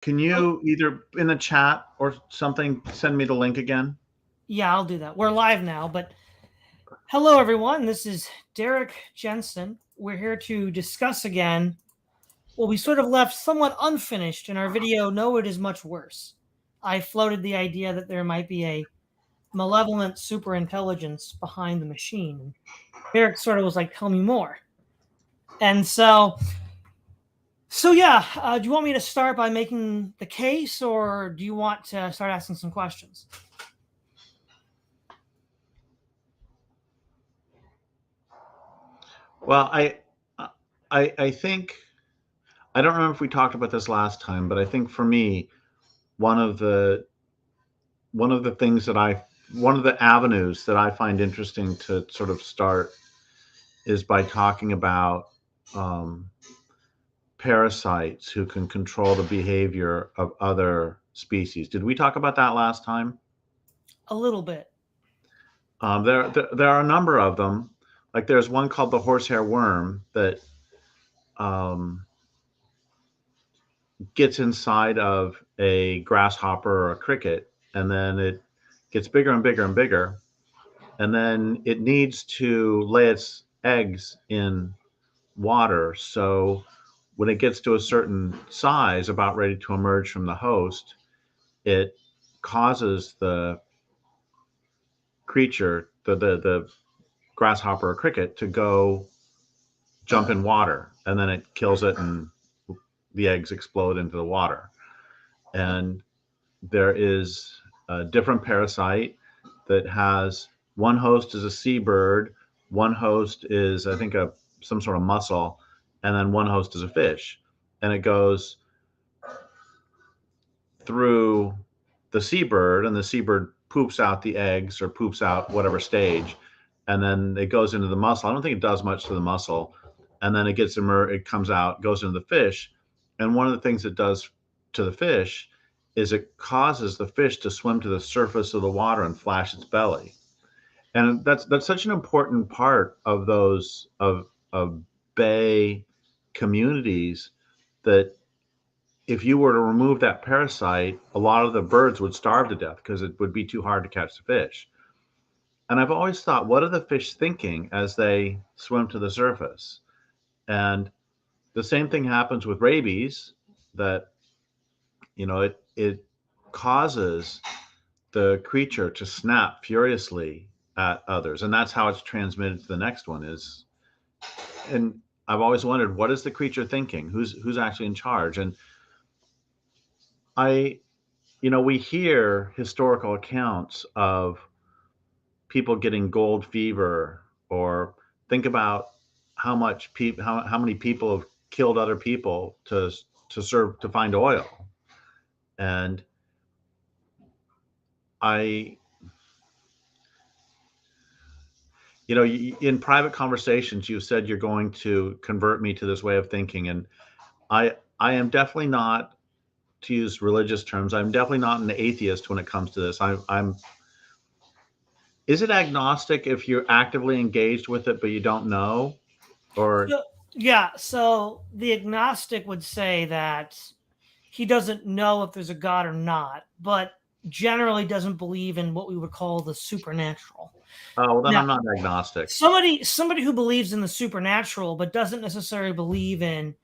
Can Oh, you either in the chat or something send me the link again? yeah, I'll do that. We're live now, but hello, everyone. This is Derrick Jensen. We're here to discuss again what we sort of left somewhat unfinished in our video, No, It Is Much Worse. I floated the idea that there might be a malevolent superintelligence behind the machine. Derrick sort of was like, tell me more. And so yeah, do you want me to start by making the case, or do you want to start asking some questions? Well, I think I don't remember if we talked about this last time, but I think for me, one of the one of the things that I one of the avenues that I find interesting to sort of start is by talking about um, parasites who can control the behavior of other species. Did we talk about that last time? A little bit. There are a number of them. Like there's one called the horsehair worm that um, gets inside of a grasshopper or a cricket, and then it gets bigger and bigger and bigger, and then it needs to lay its eggs in water. So when it gets to a certain size, about ready to emerge from the host, it causes the creature, the grasshopper or cricket, to go jump in water, and then it kills it, and the eggs explode into the water. And there is a different parasite that has one host is a seabird, one host is I think a some sort of mussel, and then one host is a fish, and it goes through the seabird, and the seabird poops out the eggs or poops out whatever stage, and then it goes into the mussel. I don't think it does much to the mussel, and then it comes out, goes into the fish, and one of the things it does to the fish is it causes the fish to swim to the surface of the water and flash its belly, and that's such an important part of those of bay communities that if you were to remove that parasite, a lot of the birds would starve to death because it would be too hard to catch the fish. And I've always thought, what are the fish thinking as they swim to the surface? And the same thing happens with rabies, that it causes the creature to snap furiously at others, and that's how it's transmitted to the next one. Is and I've always wondered, what is the creature thinking? Who's actually in charge? And I we hear historical accounts of people getting gold fever, or think about how many people have killed other people to find oil. And I in private conversations you said you're going to convert me to this way of thinking, and I am definitely not, to use religious terms, I'm definitely not an atheist when it comes to this. I'm Is it agnostic if you're actively engaged with it but you don't know? Or So, yeah, so the agnostic would say that he doesn't know if there's a God or not, but generally doesn't believe in what we would call the supernatural. oh, well, then Now, I'm not agnostic. somebody who believes in the supernatural but doesn't necessarily believe in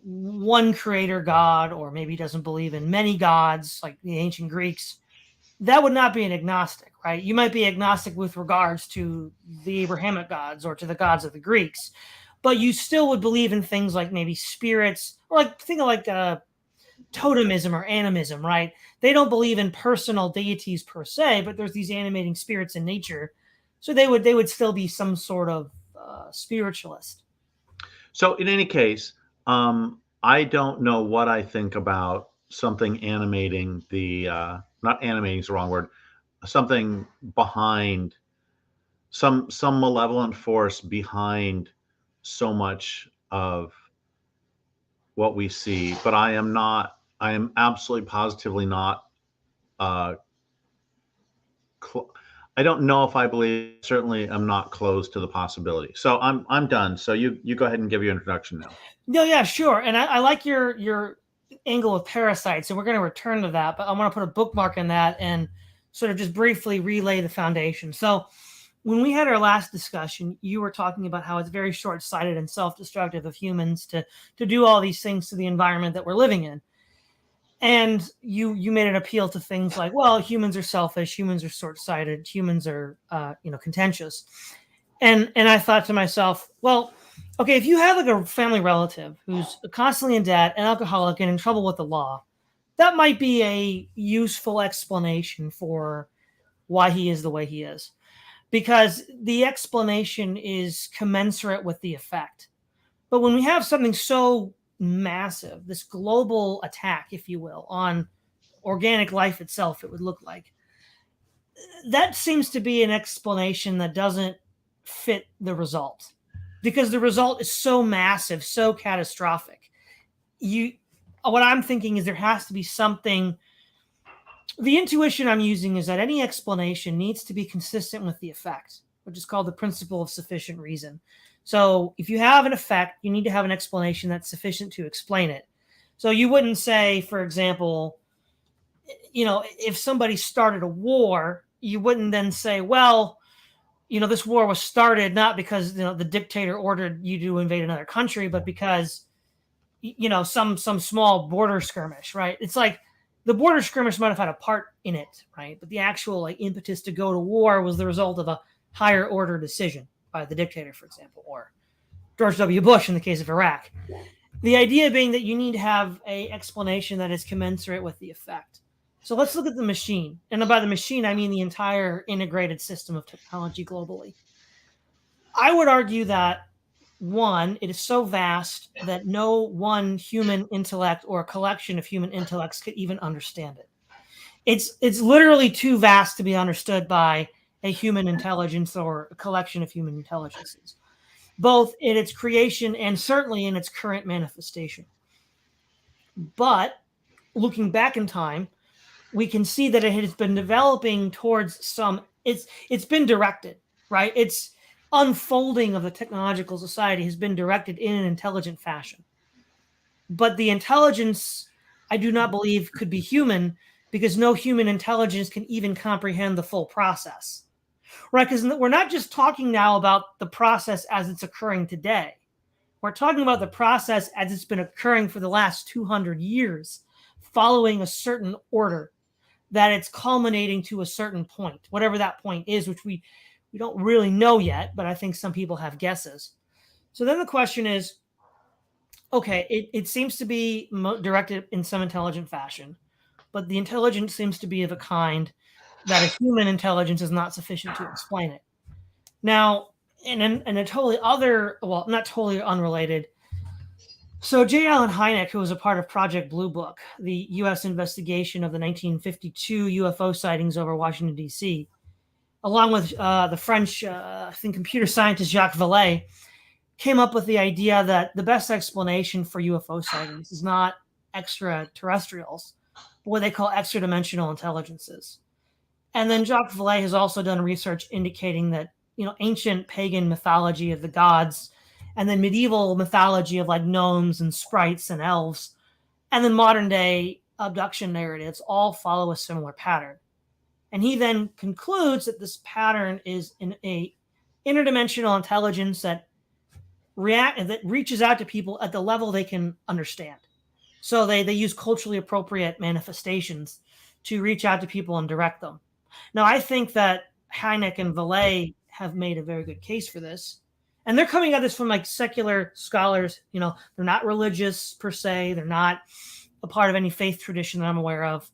one creator God, or maybe doesn't believe in many gods like the ancient Greeks, that would not be an agnostic, right? You might be agnostic with regards to the Abrahamic gods or to the gods of the Greeks, but you still would believe in things like maybe spirits, or like think of like totemism or animism, right? They don't believe in personal deities per se, but there's these animating spirits in nature, so they would still be some sort of spiritualist. So in any case, I don't know what I think about something animating the not animating is the wrong word, something behind, some malevolent force behind so much of what we see. But I am absolutely positively not uh, cl- I don't know if I believe. Certainly, I'm not closed to the possibility. So I'm done. So you go ahead and give your introduction now. No, yeah, sure. And I like your angle of Parasites, and we're going to return to that, but I want to put a bookmark in that and sort of just briefly relay the foundation. So when we had our last discussion, you were talking about how it's very short-sighted and self-destructive of humans to do all these things to the environment that we're living in. And you made an appeal to things like, well, humans are selfish, humans are short-sighted, humans are contentious. And I thought to myself, well, okay, if you have like a family relative who's constantly in debt, an alcoholic, and in trouble with the law, that might be a useful explanation for why he is the way he is, because the explanation is commensurate with the effect. But when we have something so massive, this global attack, if you will, on organic life itself, it would look like, that seems to be an explanation that doesn't fit the result, because the result is so massive, so catastrophic. What I'm thinking is there has to be something. The intuition I'm using is that any explanation needs to be consistent with the effect, which is called the principle of sufficient reason. So if you have an effect, you need to have an explanation that's sufficient to explain it. So you wouldn't say, for example, if somebody started a war, you wouldn't then say, well, this war was started not because the dictator ordered you to invade another country, but because some small border skirmish, right? It's like the border skirmish might have had a part in it, right? But the actual impetus to go to war was the result of a higher order decision by the dictator, for example, or George W. Bush in the case of Iraq. The idea being that you need to have an explanation that is commensurate with the effect. So let's look at the machine. And by the machine, I mean the entire integrated system of technology globally. I would argue that, one, it is so vast that no one human intellect or a collection of human intellects could even understand it. It's literally too vast to be understood by a human intelligence or a collection of human intelligences, both in its creation and certainly in its current manifestation. But looking back in time, we can see that it has been developing towards it's been directed, right? Its unfolding of the technological society has been directed in an intelligent fashion. But the intelligence, I do not believe, could be human, because no human intelligence can even comprehend the full process, right? Because we're not just talking now about the process as it's occurring today. We're talking about the process as it's been occurring for the last 200 years, following a certain order, that it's culminating to a certain point, whatever that point is, which we don't really know yet, but I think some people have guesses. So then the question is, okay, it seems to be directed in some intelligent fashion, but the intelligence seems to be of a kind that a human intelligence is not sufficient to explain it. Now, in a totally other, well, not totally unrelated, so J. Allen Hynek, who was a part of Project Blue Book, the U.S. investigation of the 1952 UFO sightings over Washington, D.C., along with the French, computer scientist Jacques Vallée, came up with the idea that the best explanation for UFO sightings is not extraterrestrials, but what they call extra-dimensional intelligences. And then Jacques Vallée has also done research indicating that, ancient pagan mythology of the gods, and then medieval mythology of gnomes and sprites and elves, and then modern day abduction narratives all follow a similar pattern. And he then concludes that this pattern is in a interdimensional intelligence that reaches out to people at the level they can understand. So they use culturally appropriate manifestations to reach out to people and direct them. Now, I think that Hynek and Vallée have made a very good case for this. And they're coming at this from secular scholars. They're not religious per se. They're not a part of any faith tradition that I'm aware of.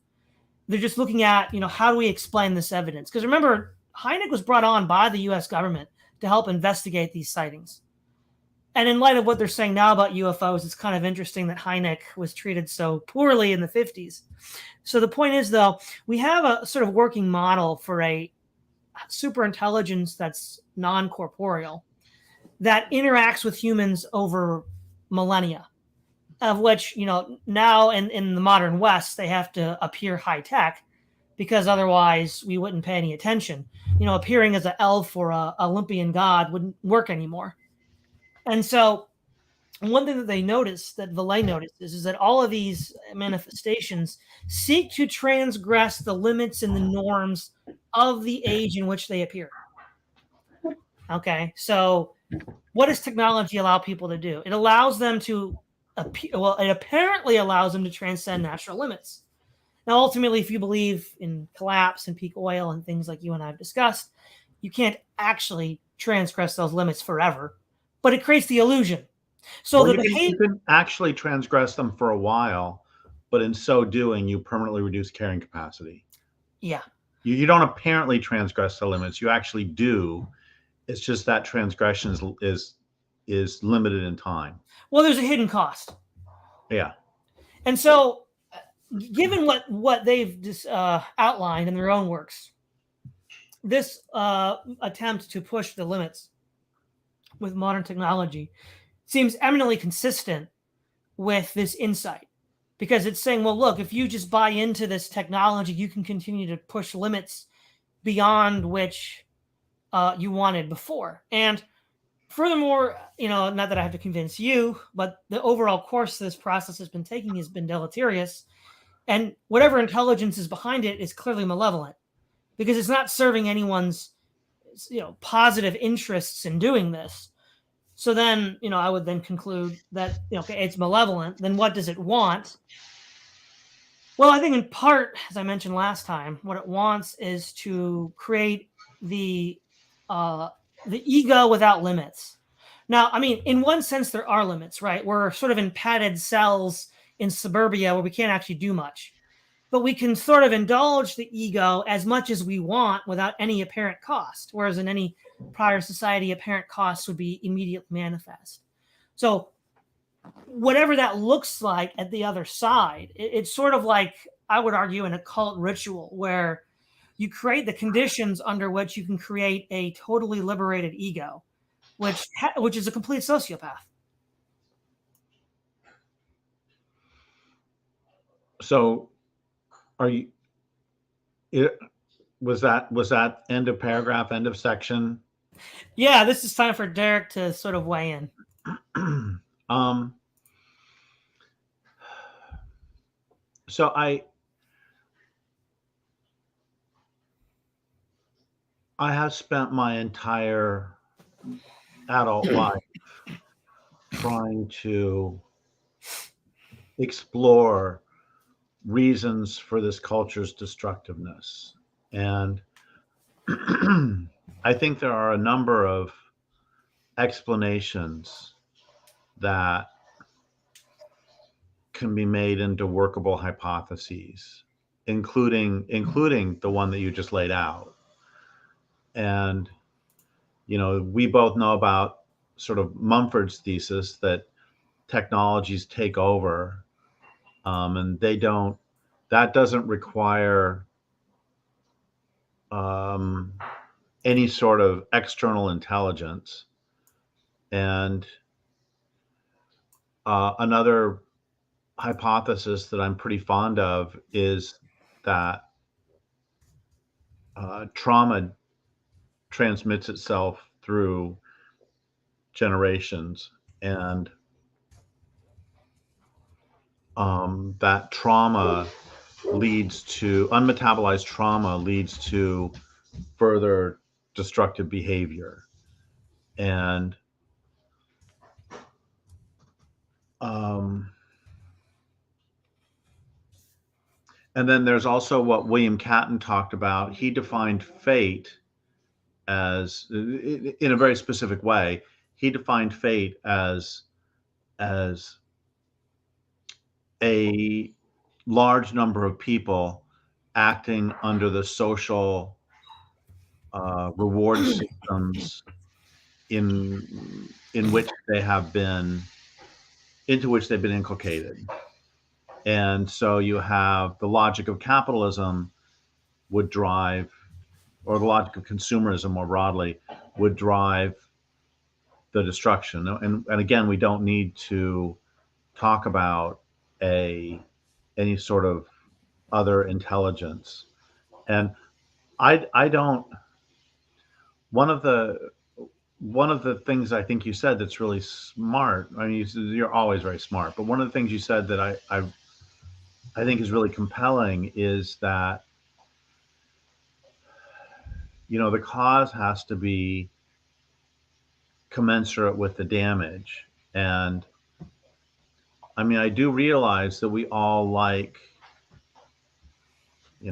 They're just looking at, how do we explain this evidence? Because remember, Hynek was brought on by the U.S. government to help investigate these sightings. And in light of what they're saying now about UFOs, it's kind of interesting that Hynek was treated so poorly in the 50s. So the point is, though, we have a sort of working model for a superintelligence that's non-corporeal, that interacts with humans over millennia, of which, now in the modern West, they have to appear high tech, because otherwise we wouldn't pay any attention. Appearing as an elf or a Olympian god wouldn't work anymore. And so And one thing that they noticed, that Valet notices, is that all of these manifestations seek to transgress the limits and the norms of the age in which they appear. Okay, so what does technology allow people to do? It allows them to appear, well, it apparently allows them to transcend natural limits. Now, ultimately, if you believe in collapse and peak oil and things like you and I have discussed, you can't actually transgress those limits forever, but it creates the illusion. So Well, the you can actually transgress them for a while, but in so doing, you permanently reduce carrying capacity. yeah. You don't apparently transgress the limits. You actually do. It's just that transgression is limited in time. Well, there's a hidden cost. Yeah. And so, given what they've just outlined in their own works, this attempt to push the limits with modern technology seems eminently consistent with this insight, because it's saying, well, look, if you just buy into this technology, you can continue to push limits beyond which you wanted before. And furthermore, not that I have to convince you, but the overall course this process has been taking has been deleterious. And whatever intelligence is behind it is clearly malevolent, because it's not serving anyone's positive interests in doing this. So then, I would then conclude that okay, it's malevolent. Then what does it want? Well, I think in part, as I mentioned last time, what it wants is to create the ego without limits. Now, I mean, in one sense, there are limits, right? We're sort of in padded cells in suburbia where we can't actually do much, but we can sort of indulge the ego as much as we want without any apparent cost, whereas in any prior society, apparent costs would be immediately manifest. So whatever that looks like at the other side, it's sort of like, I would argue, an occult ritual where you create the conditions under which you can create a totally liberated ego, which is a complete sociopath. So, are you? Was that end of paragraph, end of section? Yeah, this is time for Derrick to sort of weigh in. So I have spent my entire adult life trying to explore reasons for this culture's destructiveness. And I think there are a number of explanations that can be made into workable hypotheses, including the one that you just laid out. And we both know about sort of Mumford's thesis that technologies take over, and that doesn't require any sort of external intelligence. And another hypothesis that I'm pretty fond of is that trauma transmits itself through generations, and that unmetabolized trauma leads to further destructive behavior. And then there's also what William Catton talked about. He defined fate as, in a very specific way, he defined fate as a large number of people acting under the social reward systems into which they've been inculcated. And so you have the logic of capitalism would drive, or the logic of consumerism more broadly would drive the destruction. And again, we don't need to talk about any sort of other intelligence. And I don't. One of the one of the things I think you said that's really smart. I mean, you're always very smart, but one of the things you said that I think is really compelling is that, the cause has to be commensurate with the damage. And I mean, I do realize that we all like,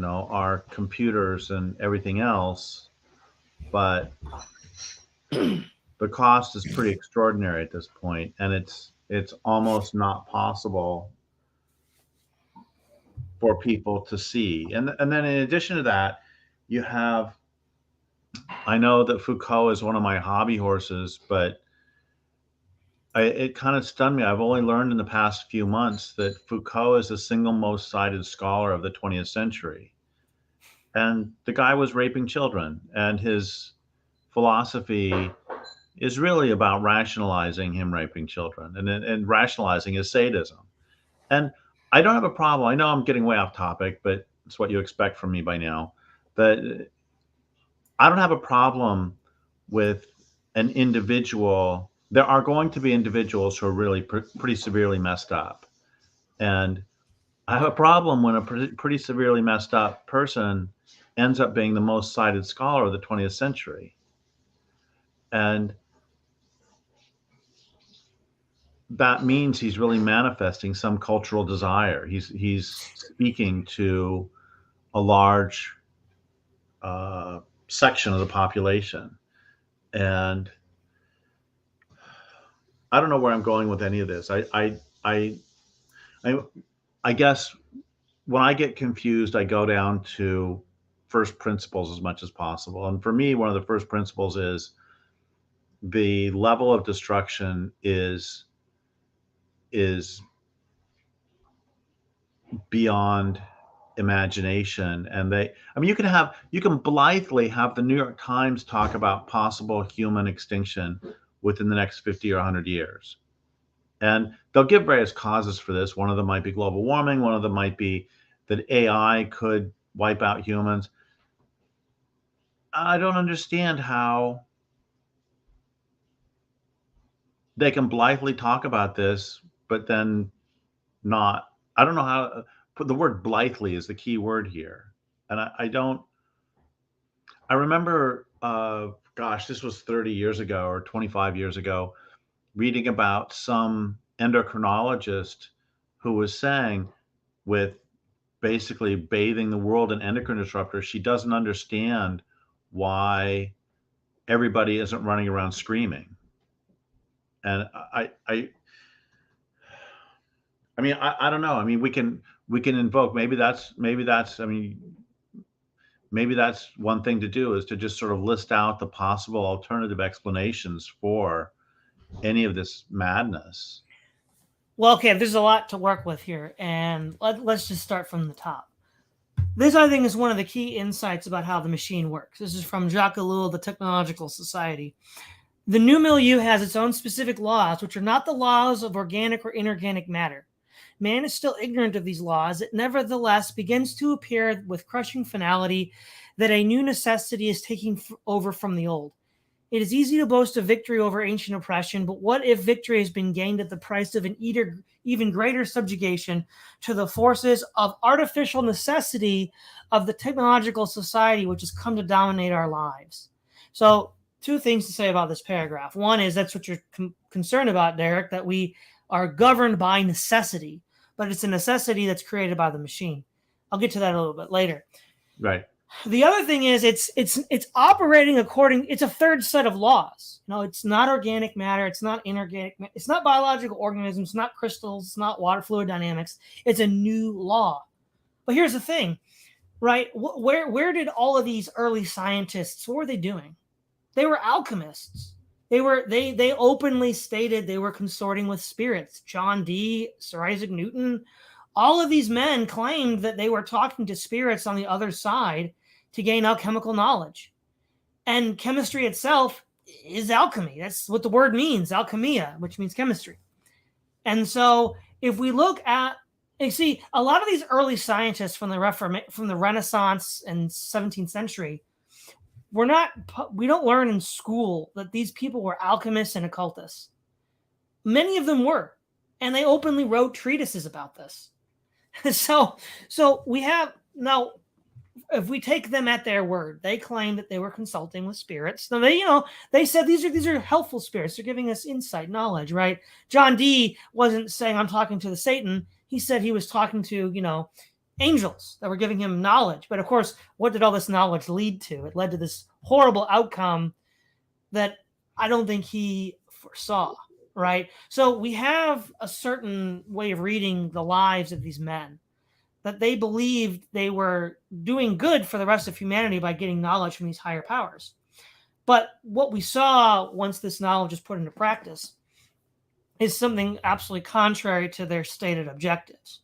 our computers and everything else, but the cost is pretty extraordinary at this point, and it's almost not possible for people to see. And then in addition to that, you have, I know that Foucault is one of my hobby horses, but it kind of stunned me. I've only learned in the past few months that Foucault is the single most cited scholar of the 20th century. And the guy was raping children, and his philosophy is really about rationalizing him raping children and rationalizing his sadism. And I don't have a problem. I know I'm getting way off topic, but it's what you expect from me by now. But I don't have a problem with an individual. There are going to be individuals who are really pretty severely messed up. And I have a problem when a pretty severely messed up person ends up being the most cited scholar of the 20th century. And that means he's really manifesting some cultural desire. He's speaking to a large section of the population. And I don't know where I'm going with any of this. I guess when I get confused, I go down to first principles as much as possible. And for me, one of the first principles is the level of destruction is beyond imagination. And you can blithely have the New York Times talk about possible human extinction within the next 50 or 100 years. And they'll give various causes for this. One of them might be global warming. One of them might be that AI could wipe out humans. I don't understand how they can blithely talk about this, but then not. I don't know how. Put the word blithely is the key word here, and I don't. I remember, gosh, this was 30 years ago or 25 years ago, reading about some endocrinologist who was saying, with basically bathing the world in endocrine disruptors, she doesn't understand why everybody isn't running around screaming. And I mean, I don't know. I mean, we can invoke, maybe that's I mean, maybe that's one thing to do, is to just sort of list out the possible alternative explanations for any of this madness. Well, okay, there's a lot to work with here, and let's just start from the top. This, I think, is one of the key insights about how the machine works. This is from Jacques Ellul, The Technological Society. The new milieu has its own specific laws, which are not the laws of organic or inorganic matter. Man is still ignorant of these laws. It nevertheless begins to appear with crushing finality that a new necessity is taking over from the old. It is easy to boast of victory over ancient oppression, but what if victory has been gained at the price of an even greater subjugation to the forces of artificial necessity of the technological society which has come to dominate our lives? So, two things to say about this paragraph. One is that's what you're concerned about, Derrick, that we are governed by necessity, but it's a necessity that's created by the machine. I'll get to that a little bit later. Right. The other thing is it's operating according. It's a third set of laws. No, it's not organic matter. It's not inorganic. It's not biological organisms. It's not crystals. It's not water fluid dynamics. It's a new law. But here's the thing, right? Where did all of these early scientists? What were they doing? They were alchemists. They openly stated they were consorting with spirits. John Dee, Sir Isaac Newton, all of these men claimed that they were talking to spirits on the other side to gain alchemical knowledge. And chemistry itself is alchemy. That's what the word means, alchemia, which means chemistry. And so if we look at, you see, a lot of these early scientists from the Renaissance and 17th century we don't learn in school that these people were alchemists and occultists. Many of them were, and they openly wrote treatises about this. So we have now, if we take them at their word, they claim that they were consulting with spirits. Now they said these are helpful spirits. They're giving us insight, knowledge, right? John Dee wasn't saying I'm talking to the Satan. He said he was talking to, angels that were giving him knowledge. But of course, what did all this knowledge lead to? It led to this horrible outcome that I don't think he foresaw, right? So we have a certain way of reading the lives of these men, that they believed they were doing good for the rest of humanity by getting knowledge from these higher powers. But what we saw once this knowledge is put into practice is something absolutely contrary to their stated objectives.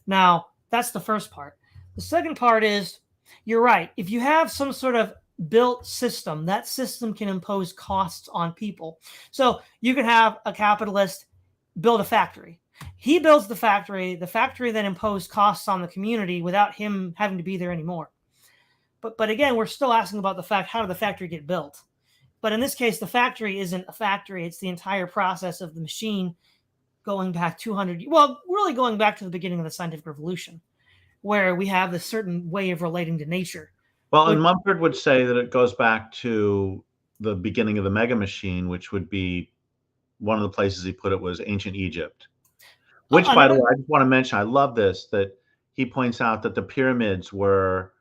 Now, that's the first part. The second part is, you're right. If you have some sort of built system, that system can impose costs on people. So you can have a capitalist build a factory. He builds the factory then imposed costs on the community without him having to be there anymore. But again, we're still asking about the fact, how did the factory get built? But in this case, the factory isn't a factory. It's the entire process of the machine going back 200, well, really going back to the beginning of the scientific revolution, where we have this certain way of relating to nature. Well, and Mumford would say that it goes back to the beginning of the mega machine, which would be, one of the places he put it was ancient Egypt. Which, by the way, I just want to mention, I love this, that he points out that the pyramids were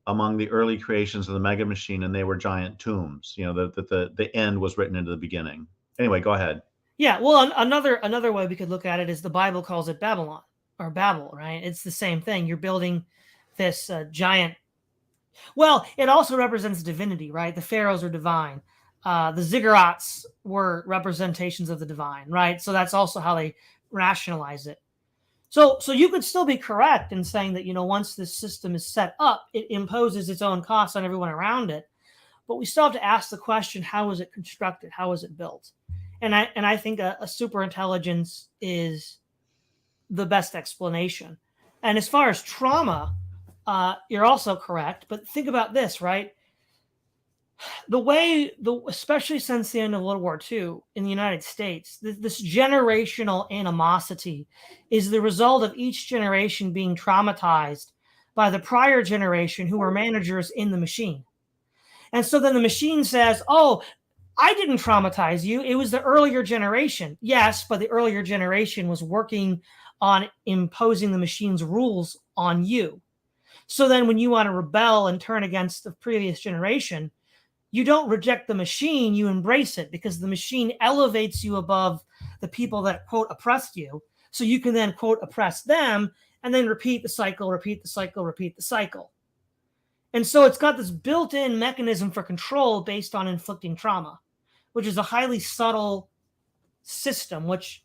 among the early creations of the mega machine, and they were giant tombs. That the end was written into the beginning. Anyway, go ahead. Yeah, well, another way we could look at it is the Bible calls it Babylon, or Babel, right? It's the same thing. You're building this giant. Well, it also represents divinity, right? The pharaohs are divine. The ziggurats were representations of the divine, right? So that's also how they rationalize it. So you could still be correct in saying that, once this system is set up, it imposes its own costs on everyone around it. But we still have to ask the question, how is it constructed? How is it built? And I think a superintelligence is the best explanation. And as far as trauma, you're also correct. But think about this, right? Especially since the end of World War II in the United States, this generational animosity is the result of each generation being traumatized by the prior generation who were managers in the machine. And so then the machine says, oh, I didn't traumatize you. It was the earlier generation. Yes, but the earlier generation was working on imposing the machine's rules on you. So then when you want to rebel and turn against the previous generation, you don't reject the machine, you embrace it, because the machine elevates you above the people that, quote, oppressed you. So you can then, quote, oppress them, and then repeat the cycle, repeat the cycle, repeat the cycle. And so it's got this built-in mechanism for control based on inflicting trauma, which is a highly subtle system, which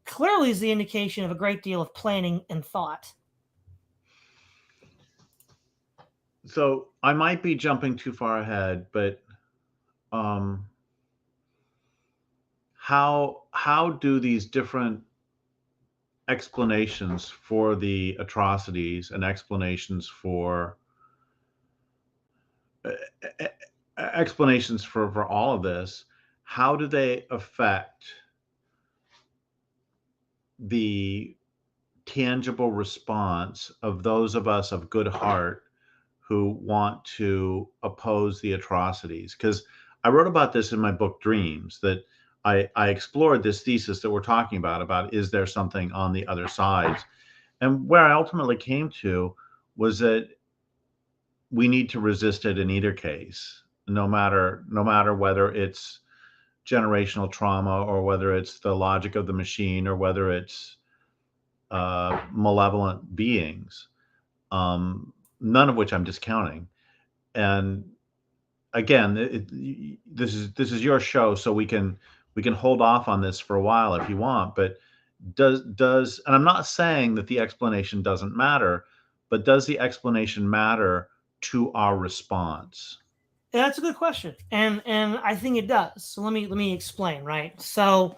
clearly is the indication of a great deal of planning and thought. So I might be jumping too far ahead, but how do these different explanations for the atrocities and explanations for all of this, how do they affect the tangible response of those of us of good heart who want to oppose the atrocities? Because I wrote about this in my book Dreams, that I explored this thesis that we're talking about is there something on the other side? And where I ultimately came to was that we need to resist it in either case, no matter whether it's generational trauma or whether it's the logic of the machine or whether it's malevolent beings. None of which I'm discounting. And again, this is your show, so we can hold off on this for a while if you want. But does and I'm not saying that the explanation doesn't matter, but does the explanation matter to our response? That's a good question, and I think it does. So let me explain. Right. So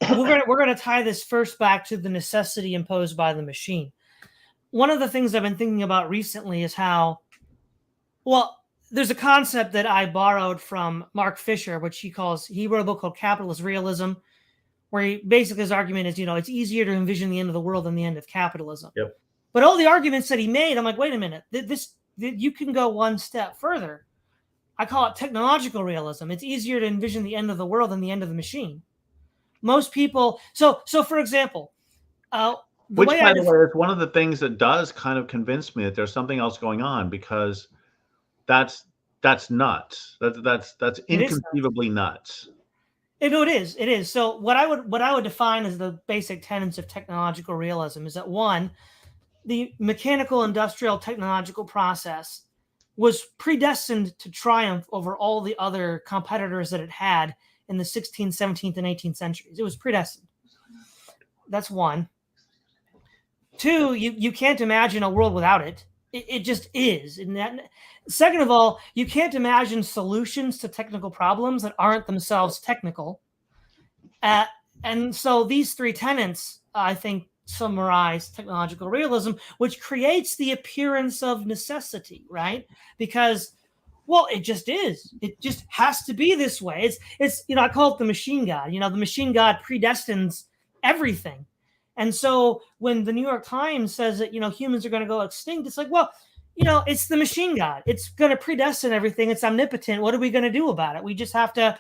we're gonna tie this first back to the necessity imposed by the machine. One of the things I've been thinking about recently is how, well, there's a concept that I borrowed from Mark Fisher, which he wrote a book called Capitalist Realism, where basically his argument is, it's easier to envision the end of the world than the end of capitalism. Yep. But all the arguments that he made, I'm like, wait a minute, you can go one step further. I call it technological realism. It's easier to envision the end of the world than the end of the machine. Most people, so for example, which, by the way, is one of the things that does kind of convince me that there's something else going on, because that's nuts. That's inconceivably nuts. It is. So what I would define as the basic tenets of technological realism is that, one, the mechanical, industrial, technological process was predestined to triumph over all the other competitors that it had in the 16th, 17th, and 18th centuries. It was predestined. That's one. Two, you can't imagine a world without it. It just is. Second of all, you can't imagine solutions to technical problems that aren't themselves technical. And so these three tenets, I think, summarize technological realism, which creates the appearance of necessity, right? Because, well, it just is. It just has to be this way. It's I call it the machine god. The machine god predestines everything. And so when the New York Times says that, humans are going to go extinct, it's like, well, it's the machine god. It's going to predestine everything. It's omnipotent. What are we going to do about it? We just have to,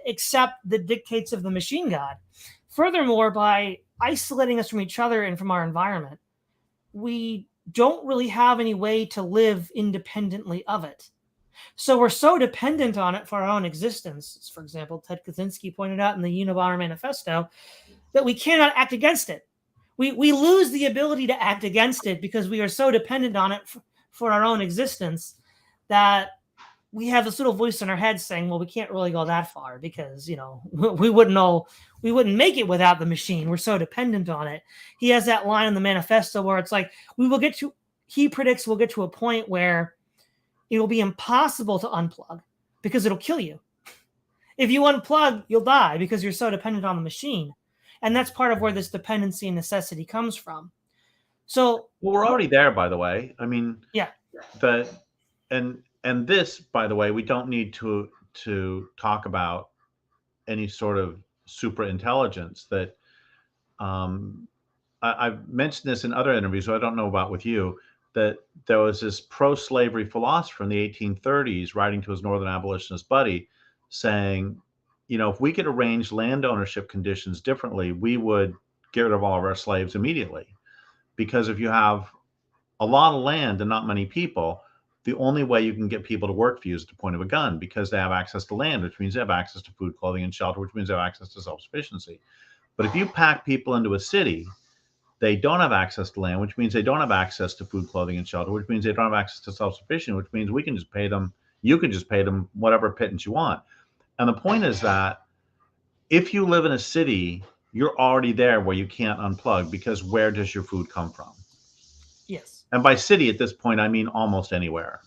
accept the dictates of the machine god. Furthermore, by isolating us from each other and from our environment, we don't really have any way to live independently of it. So we're so dependent on it for our own existence. For example, Ted Kaczynski pointed out in the Unabomber Manifesto that we cannot act against it. We lose the ability to act against it because we are so dependent on it for our own existence that we have this little voice in our head saying, well, we can't really go that far because, we wouldn't make it without the machine. We're so dependent on it. He has that line in the manifesto where it's like, he predicts we'll get to a point where it will be impossible to unplug because it'll kill you. If you unplug, you'll die because you're so dependent on the machine. And that's part of where this dependency and necessity comes from. So, well, we're already there, by the way. I mean, yeah. And this, by the way, we don't need to talk about any sort of supra-intelligence that I've mentioned this in other interviews, so I don't know about with you, that there was this pro-slavery philosopher in the 1830s writing to his Northern abolitionist buddy saying, if we could arrange land ownership conditions differently, we would get rid of all of our slaves immediately. Because if you have a lot of land and not many people, the only way you can get people to work for you is at the point of a gun, because they have access to land, which means they have access to food, clothing, and shelter, which means they have access to self-sufficiency. But if you pack people into a city, they don't have access to land, which means they don't have access to food, clothing, and shelter, which means they don't have access to self-sufficiency, which means we can just pay them, you can just pay them whatever pittance you want. And the point is that if you live in a city, you're already there where you can't unplug, because where does your food come from? Yes. And by city at this point, I mean almost anywhere.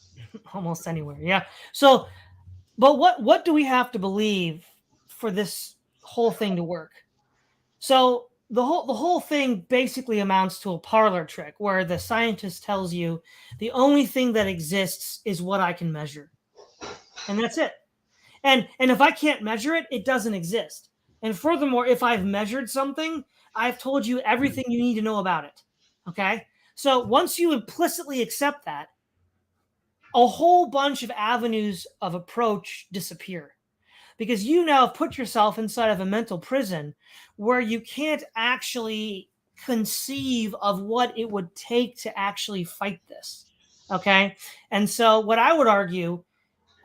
Almost anywhere, yeah. So, but what do we have to believe for this whole thing to work? So the whole thing basically amounts to a parlor trick where the scientist tells you the only thing that exists is what I can measure, and that's it. And if I can't measure it, it doesn't exist. And furthermore, if I've measured something, I've told you everything you need to know about it. Okay? So once you implicitly accept that, a whole bunch of avenues of approach disappear, because you now have put yourself inside of a mental prison where you can't actually conceive of what it would take to actually fight this. Okay? And so what I would argue,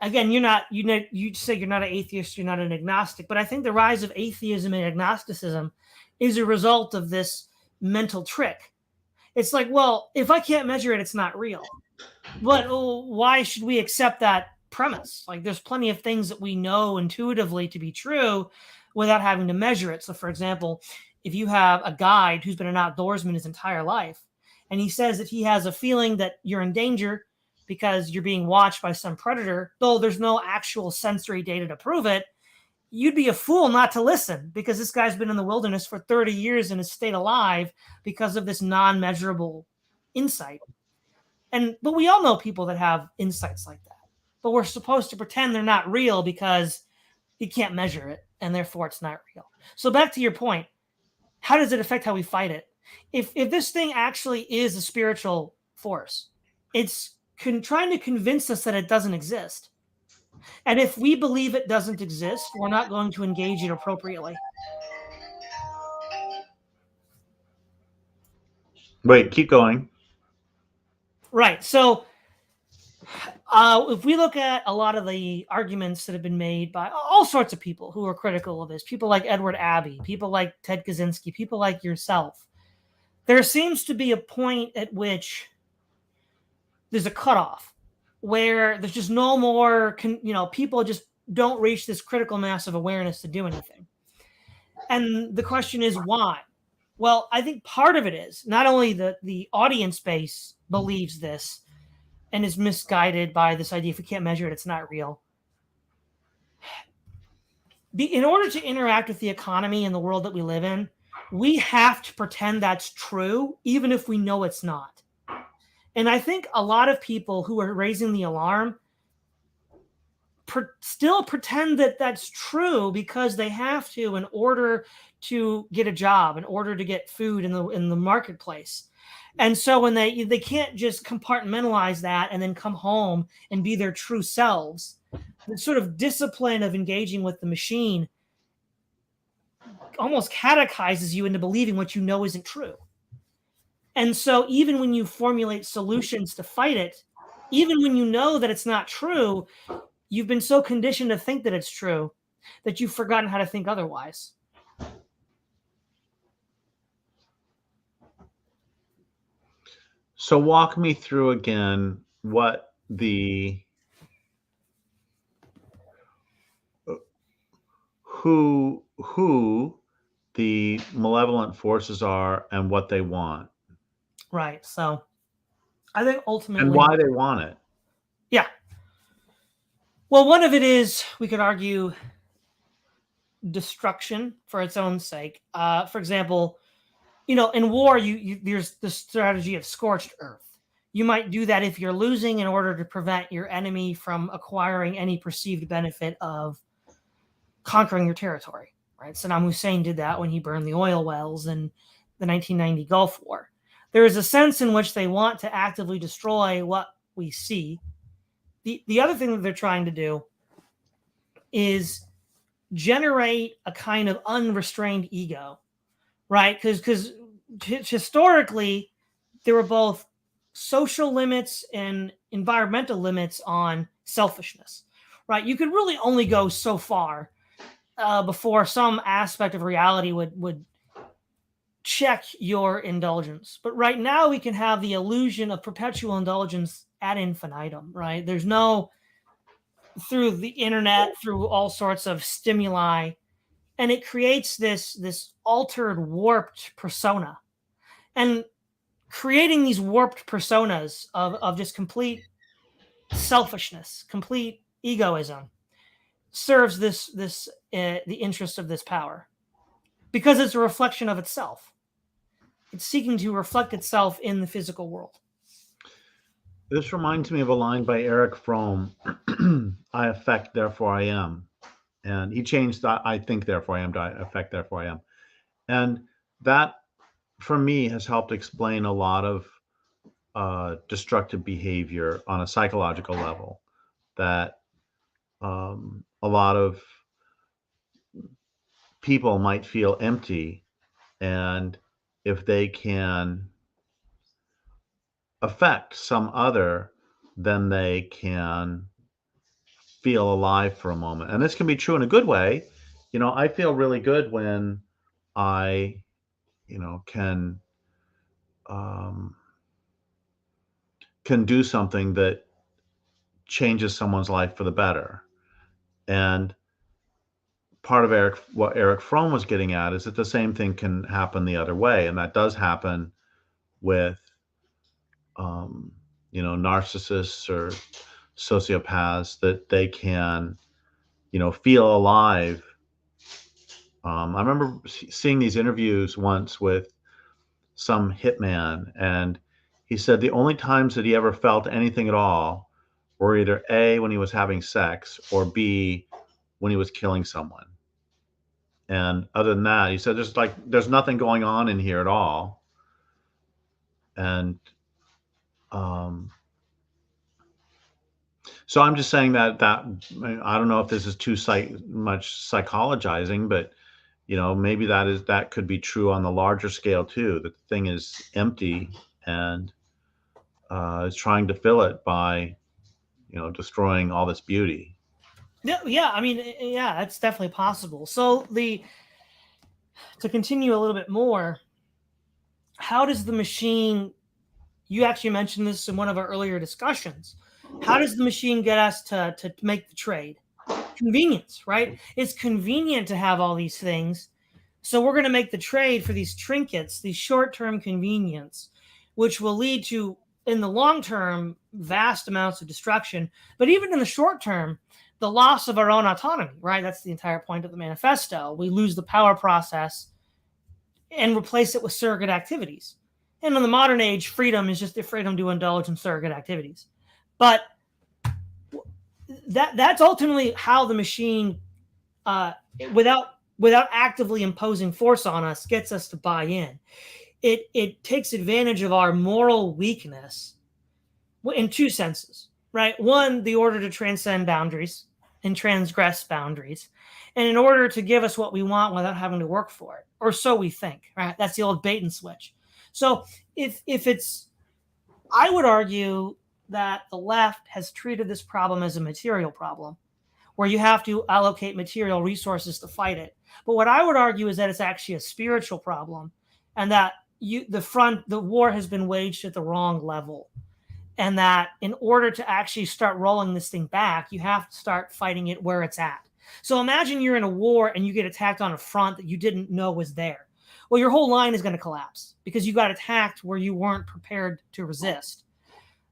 again, you say you're not an atheist, you're not an agnostic, but I think the rise of atheism and agnosticism is a result of this mental trick. It's like, well, if I can't measure it, it's not real. But why should we accept that premise? Like, there's plenty of things that we know intuitively to be true without having to measure it. So, for example, if you have a guide who's been an outdoorsman his entire life, and he says that he has a feeling that you're in danger because you're being watched by some predator, though there's no actual sensory data to prove it, you'd be a fool not to listen, because this guy's been in the wilderness for 30 years and has stayed alive because of this non-measurable insight. But we all know people that have insights like that. but we're supposed to pretend they're not real because you can't measure it, and therefore it's not real. So back to your point, how does it affect how we fight it? If this thing actually is a spiritual force, it's trying to convince us that it doesn't exist. And if we believe it doesn't exist, we're not going to engage it appropriately. Wait, keep going. Right. So if we look at a lot of the arguments that have been made by all sorts of people who are critical of this, people like Edward Abbey, people like Ted Kaczynski, people like yourself, there seems to be a point at which there's a cutoff where there's just no more, people just don't reach this critical mass of awareness to do anything. And the question is why? Well, I think part of it is not only the audience base believes this and is misguided by this idea, if we can't measure it, it's not real. In order to interact with the economy and the world that we live in, we have to pretend that's true, even if we know it's not. And I think a lot of people who are raising the alarm still pretend that that's true because they have to in order to get a job, in order to get food in the marketplace. And so when they can't just compartmentalize that and then come home and be their true selves, the sort of discipline of engaging with the machine almost catechizes you into believing what you know isn't true. And so even when you formulate solutions to fight it, even when you know that it's not true, you've been so conditioned to think that it's true that you've forgotten how to think otherwise. So walk me through again what who the malevolent forces are and what they want. Right. So I think ultimately, and why they want it. Yeah. Well, one of it is, we could argue, destruction for its own sake. For example, in war, there's the strategy of scorched earth. You might do that if you're losing in order to prevent your enemy from acquiring any perceived benefit of conquering your territory. Right? Saddam Hussein did that when he burned the oil wells in the 1990 Gulf War. There is a sense in which they want to actively destroy what we see. The other thing that they're trying to do is generate a kind of unrestrained ego, right? Because historically, there were both social limits and environmental limits on selfishness, right? You could really only go so far before some aspect of reality would check your indulgence. But right now, we can have the illusion of perpetual indulgence ad infinitum, right? There's no, through the internet, through all sorts of stimuli, and it creates this altered, warped persona. And creating these warped personas of just complete selfishness, complete egoism, serves the interest of this power, because it's a reflection of itself. It's seeking to reflect itself in the physical world. This reminds me of a line by Erich Fromm, I affect, therefore I am. And he changed that, I think, therefore I am, to I affect, therefore I am. And that, for me, has helped explain a lot of destructive behavior on a psychological level, that a lot of people might feel empty, and if they can affect some other, then they can feel alive for a moment. And this can be true in a good way. I feel really good when I, can do something that changes someone's life for the better. And part of what Erich Fromm was getting at is that the same thing can happen the other way. And that does happen with, narcissists or sociopaths, that they can, feel alive. I remember seeing these interviews once with some hitman, and he said the only times that he ever felt anything at all were either A, when he was having sex, or B, when he was killing someone. And other than that, he said there's nothing going on in here at all. And so I'm just saying that I don't know if this is too much psychologizing, but maybe that could be true on the larger scale too. That the thing is empty and is trying to fill it by destroying all this beauty. Yeah. I mean, yeah, that's definitely possible. So to continue a little bit more, how does the machine? You actually mentioned this in one of our earlier discussions. How does the machine get us to make the trade? Convenience, right? It's convenient to have all these things. So we're going to make the trade for these trinkets, these short-term convenience, which will lead to, in the long term, vast amounts of destruction. But even in the short term, the loss of our own autonomy, right? That's the entire point of the manifesto. We lose the power process and replace it with surrogate activities. And in the modern age, freedom is just the freedom to indulge in surrogate activities. But that's ultimately how the machine, without actively imposing force on us, gets us to buy in. It takes advantage of our moral weakness in two senses, right? One, the order to transcend boundaries and transgress boundaries, and in order to give us what we want without having to work for it, or so we think, right? That's the old bait and switch. So if it's, I would argue that the left has treated this problem as a material problem, where you have to allocate material resources to fight it. But what I would argue is that it's actually a spiritual problem, and that the war has been waged at the wrong level, and that in order to actually start rolling this thing back, you have to start fighting it where it's at. So imagine you're in a war and you get attacked on a front that you didn't know was there. Well, your whole line is going to collapse because you got attacked where you weren't prepared to resist.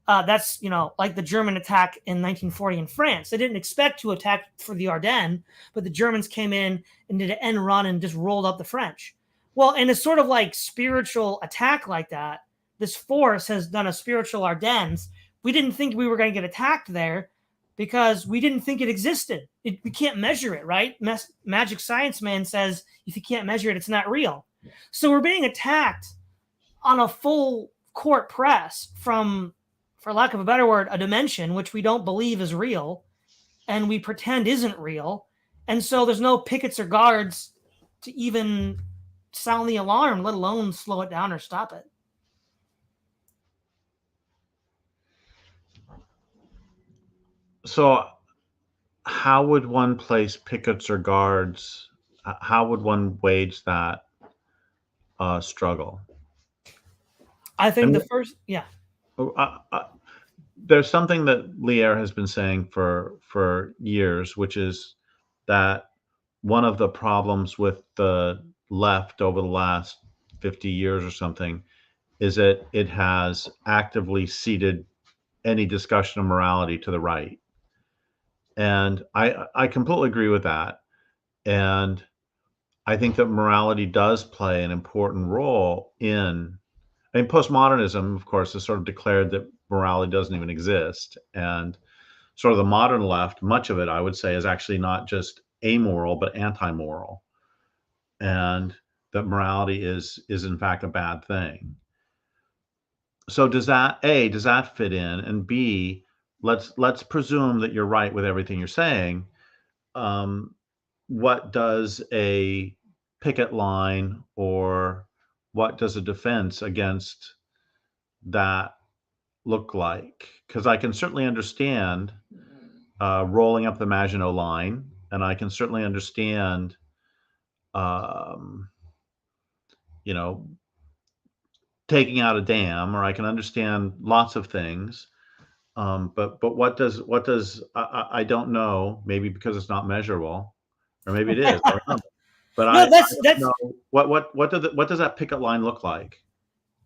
That's, like the German attack in 1940 in France. They didn't expect to attack for the Ardennes, but the Germans came in and did an end run and just rolled up the French. Well, in a sort of like spiritual attack like that, this force has done a spiritual Ardennes. We didn't think we were going to get attacked there because we didn't think it existed. We can't measure it, right? Magic Science Man says if you can't measure it, it's not real. So we're being attacked on a full court press from, for lack of a better word, a dimension which we don't believe is real and we pretend isn't real. And so there's no pickets or guards to even sound the alarm, let alone slow it down or stop it. So how would one place pickets or guards? How would one wage that struggle? I think the first, yeah. There's something that Lier has been saying for years, which is that one of the problems with the left over the last 50 years or something is that it has actively ceded any discussion of morality to the right. And I completely agree with that. And I think that morality does play an important role in, postmodernism, of course, has sort of declared that morality doesn't even exist. And sort of the modern left, much of it, I would say, is actually not just amoral, but anti-moral. And that morality is in fact a bad thing. So does that fit in? And B, let's presume that you're right with everything you're saying. What does a picket line or what does a defense against that look like? Because I can certainly understand rolling up the Maginot Line, and I can certainly understand, taking out a dam, or I can understand lots of things. But what does I don't know, maybe because it's not measurable, or maybe it is. I don't know. But no, I don't know what does that picket line look like?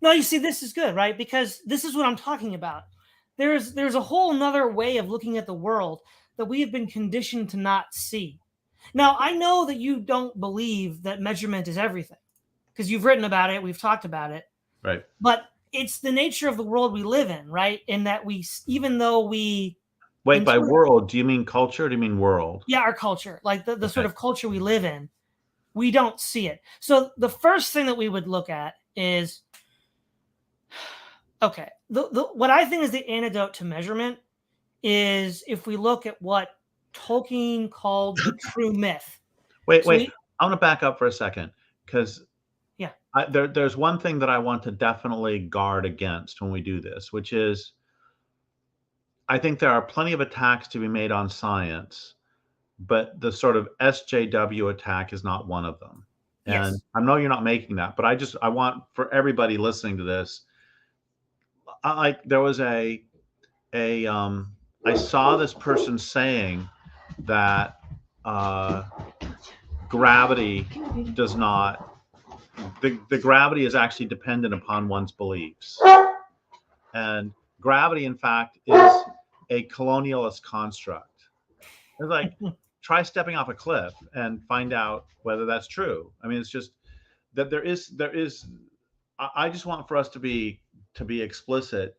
No, you see, this is good, right? Because this is what I'm talking about. There's a whole nother way of looking at the world that we have been conditioned to not see. Now, I know that you don't believe that measurement is everything because you've written about it, we've talked about it. Right. But it's the nature of the world we live in, right? In that even though we Wait, And by sort of, world, do you mean culture? Or do you mean world? yeah, our culture, like the Okay. sort of culture we live in, we don't see it. So the first thing that we would look at is, okay, what I think is the antidote to measurement is if we look at what Tolkien called the true myth. Wait, So wait. I want to back up for a second because yeah, there's one thing that I want to definitely guard against when we do this, which is I think there are plenty of attacks to be made on science, but the sort of SJW attack is not one of them. And yes, I know you're not making that, but I want for everybody listening to this, there was a I saw this person saying that uh, gravity does not the gravity is actually dependent upon one's beliefs, and gravity in fact is a colonialist construct. It's like try stepping off a cliff and find out whether that's true. I mean, it's just that there is I just want for us to be explicit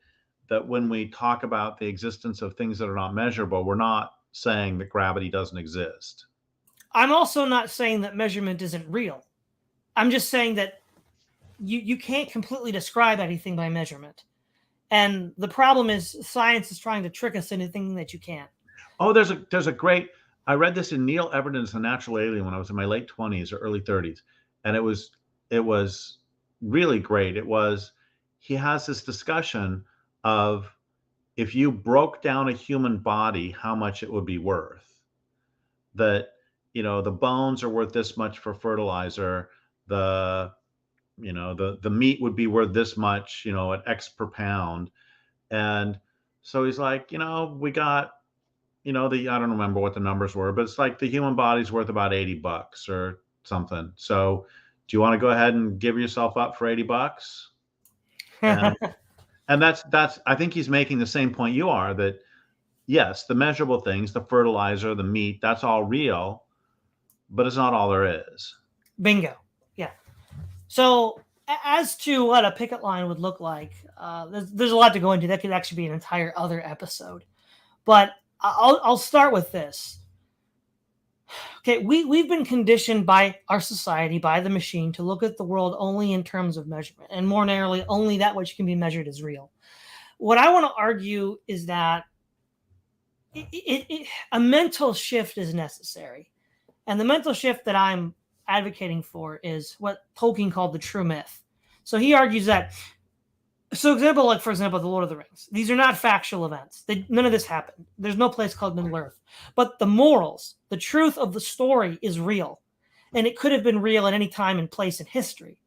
that when we talk about the existence of things that are not measurable, we're not saying that gravity doesn't exist. I'm also not saying that measurement isn't real. I'm just saying that you can't completely describe anything by measurement. And the problem is science is trying to trick us into thinking that you can. Oh, there's a great I read this in Neil Everden's The Natural Alien when I was in my late 20s or early 30s, and it was really great. It was he has this discussion of if you broke down a human body, how much it would be worth. That the bones are worth this much for fertilizer. The the meat would be worth this much, at X per pound. And so he's like, we got the I don't remember what the numbers were, but it's like the human body's worth about $80 or something. So do you want to go ahead and give yourself up for $80? And and that's I think he's making the same point you are, that yes, the measurable things, the fertilizer, the meat, that's all real, but it's not all there is. Bingo. Yeah. So as to what a picket line would look like, there's a lot to go into. That could actually be an entire other episode. But I'll start with this. Okay, we've been conditioned by our society, by the machine, to look at the world only in terms of measurement, and more narrowly, only that which can be measured is real. What I want to argue is that a mental shift is necessary. And the mental shift that I'm advocating for is what Tolkien called the true myth. So he argues that, for example, the Lord of the Rings. These are not factual events. None of this happened. There's no place called Middle Earth. But the morals, the truth of the story is real. And it could have been real at any time and place in history.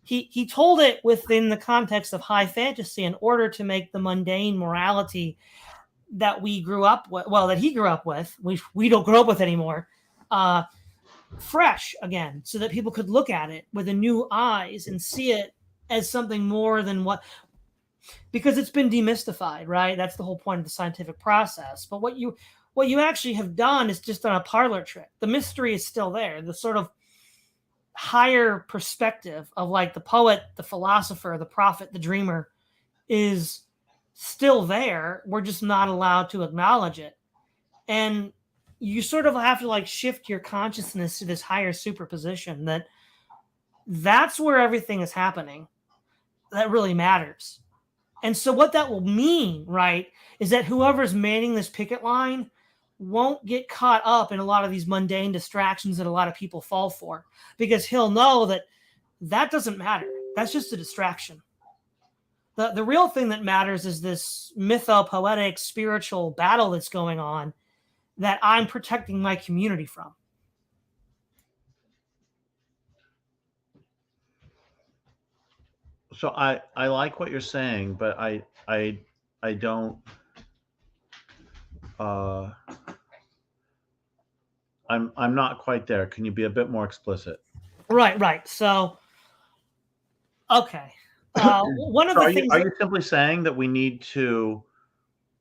He told it within the context of high fantasy in order to make the mundane morality that we grew up with, that he grew up with, we don't grow up with anymore, fresh again, so that people could look at it with a new eyes and see it as something more than because it's been demystified, right? That's the whole point of the scientific process. But what you actually have done is just done a parlor trick. The mystery is still there. The sort of higher perspective of like the poet, the philosopher, the prophet, the dreamer is still there. We're just not allowed to acknowledge it. And you sort of have to like shift your consciousness to this higher superposition that's where everything is happening that really matters. And so what that will mean, right, is that whoever's manning this picket line won't get caught up in a lot of these mundane distractions that a lot of people fall for, because he'll know that doesn't matter. That's just a distraction. The real thing that matters is this mythopoetic spiritual battle that's going on that I'm protecting my community from. So I like what you're saying, but I don't uh I'm not quite there. Can you be a bit more explicit? Right. So, okay. One of So the things are you simply saying that we need to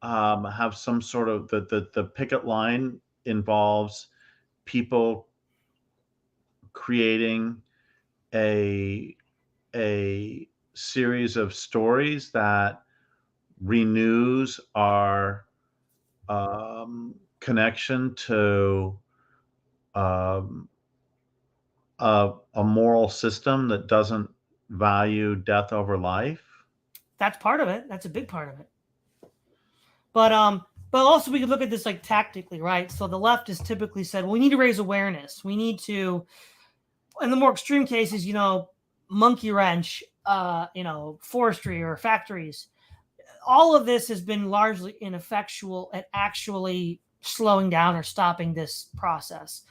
have some sort of the picket line involves people creating a a series of stories that renews our connection to um, a moral system that doesn't value death over life. That's part of it. That's a big part of it. But also we could look at this like tactically, right? So the left has typically said, well, we need to raise awareness. We need to, in the more extreme cases, monkey wrench, forestry or factories. All of this has been largely ineffectual at actually slowing down or stopping this process.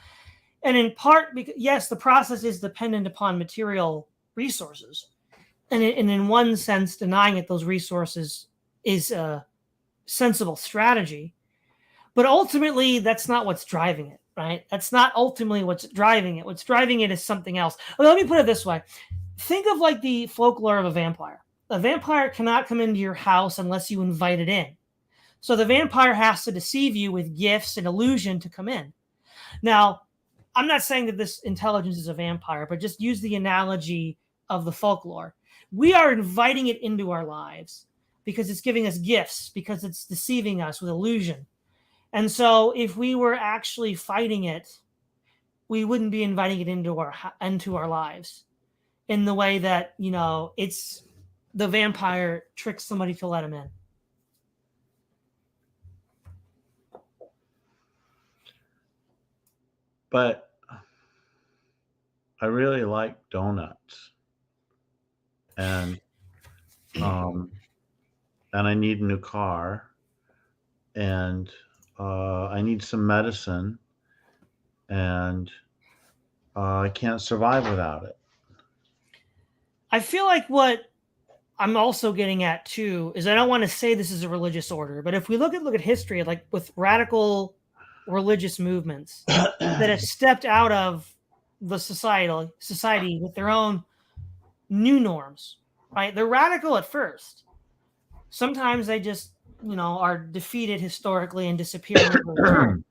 And in part, because yes, the process is dependent upon material resources. And in one sense, denying it those resources is a sensible strategy. But ultimately, that's not what's driving it, right? That's not ultimately what's driving it. What's driving it is something else. Well, let me put it this way. Think of like the folklore of a vampire. A vampire cannot come into your house unless you invite it in. So the vampire has to deceive you with gifts and illusion to come in. Now, I'm not saying that this intelligence is a vampire, but just use the analogy of the folklore. We are inviting it into our lives because it's giving us gifts, because it's deceiving us with illusion. And so if we were actually fighting it, we wouldn't be inviting it into our lives in the way that, it's the vampire tricks somebody to let him in. But I really like donuts, and I need a new car, and I need some medicine, and I can't survive without it. I feel like what I'm also getting at too is I don't want to say this is a religious order, but if we look at history, like with radical religious movements that have stepped out of the society with their own new norms, right? They're radical at first. Sometimes they just, are defeated historically and disappear and never return.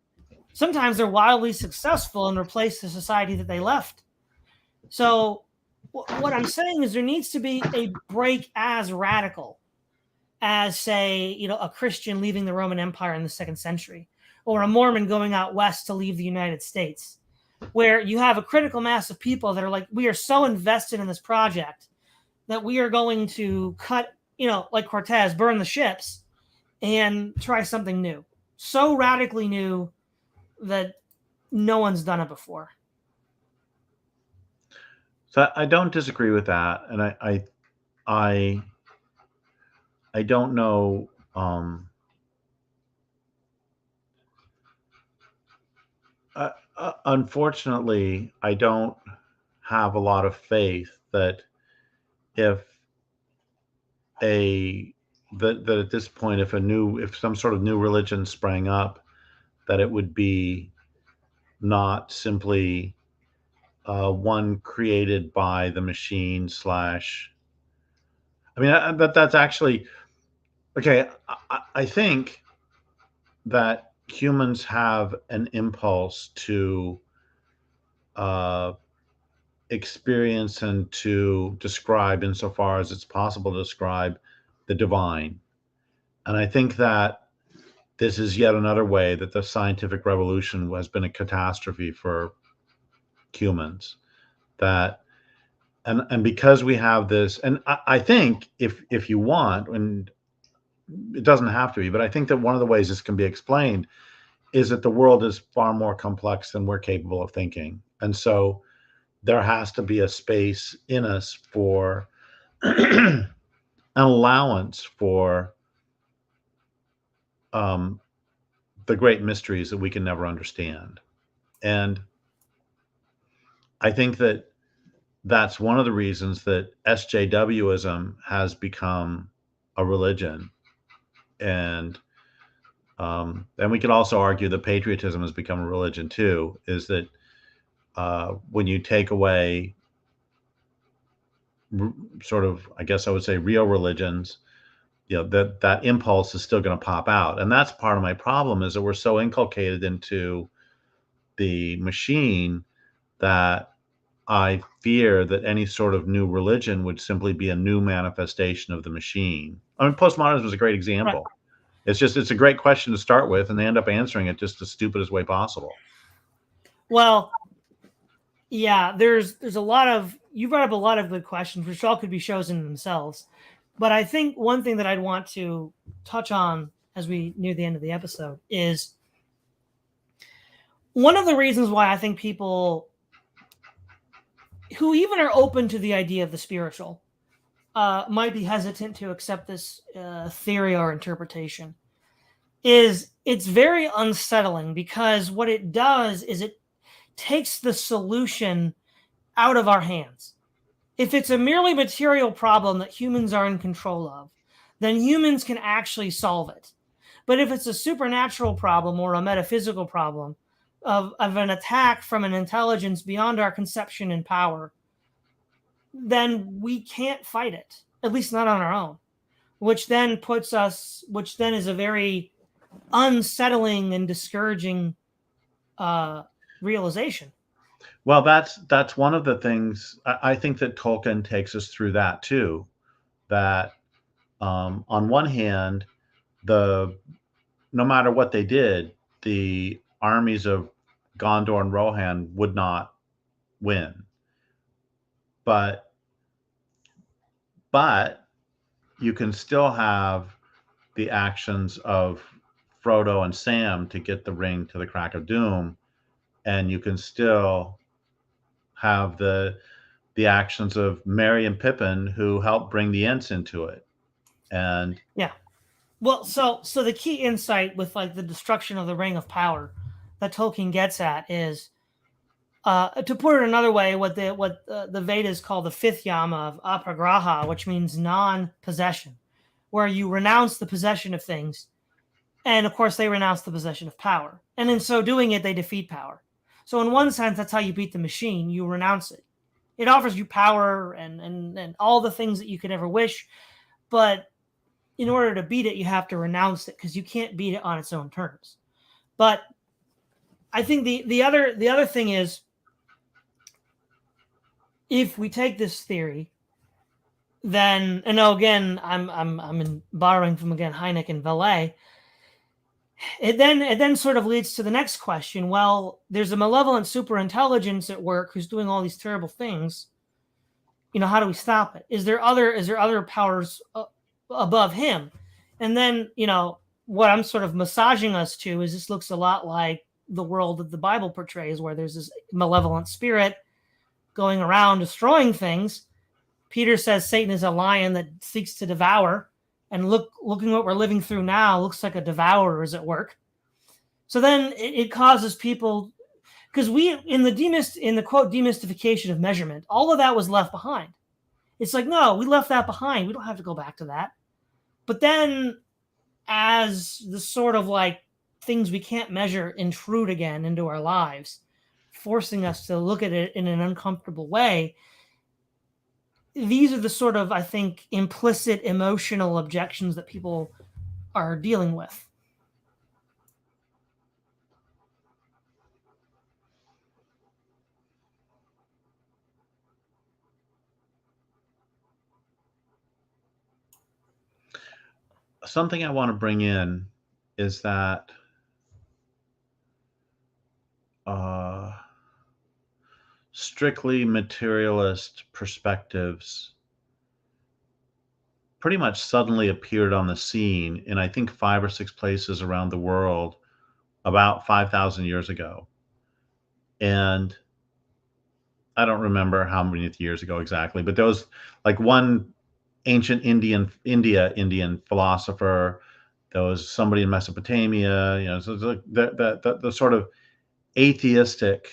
Sometimes they're wildly successful and replace the society that they left. So what I'm saying is there needs to be a break as radical as, say, a Christian leaving the Roman Empire in the 2nd century, or a Mormon going out west to leave the United States, where you have a critical mass of people that are like, we are so invested in this project that we are going to cut, like Cortez, burn the ships and try something new. So radically new that no one's done it before. So I don't disagree with that, and I don't know. Unfortunately, I don't have a lot of faith that if that at this point, if some sort of new religion sprang up, that it would be not simply one created by the machine slash. I mean, that's actually okay. I think that humans have an impulse to experience and to describe, insofar as it's possible to describe, the divine. And I think that this is yet another way that the scientific revolution has been a catastrophe for humans. That and because we have this, and I think if you want, and it doesn't have to be, but I think that one of the ways this can be explained is that the world is far more complex than we're capable of thinking. And so there has to be a space in us for an allowance for the great mysteries that we can never understand. And I think that that's one of the reasons that SJWism has become a religion. And we could also argue that patriotism has become a religion too, is that when you take away sort of, I guess I would say, real religions, that impulse is still going to pop out. And that's part of my problem, is that we're so inculcated into the machine that I fear that any sort of new religion would simply be a new manifestation of the machine. I mean, postmodernism is a great example. It's a great question to start with, and they end up answering it just the stupidest way possible. Well, yeah, there's a lot of, you brought up a lot of good questions, which all could be shows in themselves. But I think one thing that I'd want to touch on as we near the end of the episode is one of the reasons why I think people who even are open to the idea of the spiritual might be hesitant to accept this theory or interpretation is it's very unsettling, because what it does is it takes the solution out of our hands. If it's a merely material problem that humans are in control of, then humans can actually solve it. But if it's a supernatural problem or a metaphysical problem of an attack from an intelligence beyond our conception and power, then we can't fight it, at least not on our own, which then is a very unsettling and discouraging realization. Well, that's one of the things I think that Tolkien takes us through that too. That on one hand, no matter what they did, the armies of Gondor and Rohan would not win. But you can still have the actions of Frodo and Sam to get the ring to the Crack of Doom, and you can still have the actions of Merry and Pippin, who helped bring the Ents into it. And yeah, well, so the key insight with like the destruction of the Ring of Power that Tolkien gets at is, to put it another way, what the Vedas call the fifth yama of aparigraha, which means non-possession, where you renounce the possession of things, and of course they renounce the possession of power, and in so doing it, they defeat power. So in one sense, that's how you beat the machine. You renounce it. It offers you power and all the things that you could ever wish, but in order to beat it, you have to renounce it, because you can't beat it on its own terms. But I think the other thing is, if we take this theory, then, and now again, I'm borrowing from again Hynek and Valet. It then sort of leads to the next question. Well, there's a malevolent supra-intelligence at work who's doing all these terrible things. How do we stop it? Is there other powers above him? And then, what I'm sort of massaging us to is, this looks a lot like the world that the Bible portrays, where there's this malevolent spirit going around destroying things. Peter says Satan is a lion that seeks to devour, and looking what we're living through now, looks like a devourer is at work. So then it causes people, because we in the quote demystification of measurement, all of that was left behind. It's like, no, we left that behind. We don't have to go back to that. But then, as the sort of like things we can't measure intrude again into our lives, forcing us to look at it in an uncomfortable way, these are the sort of, I think, implicit emotional objections that people are dealing with. something I want to bring in is that strictly materialist perspectives pretty much suddenly appeared on the scene in, I think, 5 or 6 places around the world about 5,000 years ago. And I don't remember how many years ago exactly, but there was like one ancient Indian philosopher. There was somebody in Mesopotamia, so the sort of atheistic,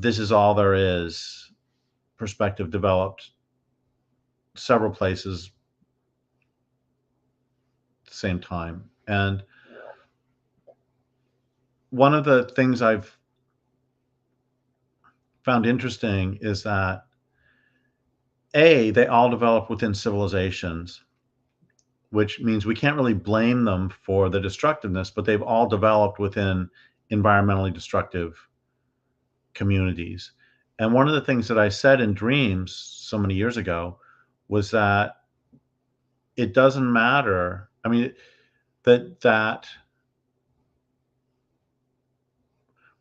this is all there is perspective developed several places at the same time. And one of the things I've found interesting is that they all develop within civilizations, which means we can't really blame them for the destructiveness, but they've all developed within environmentally destructive communities. And one of the things that I said in Dreams so many years ago was that it doesn't matter. I mean, that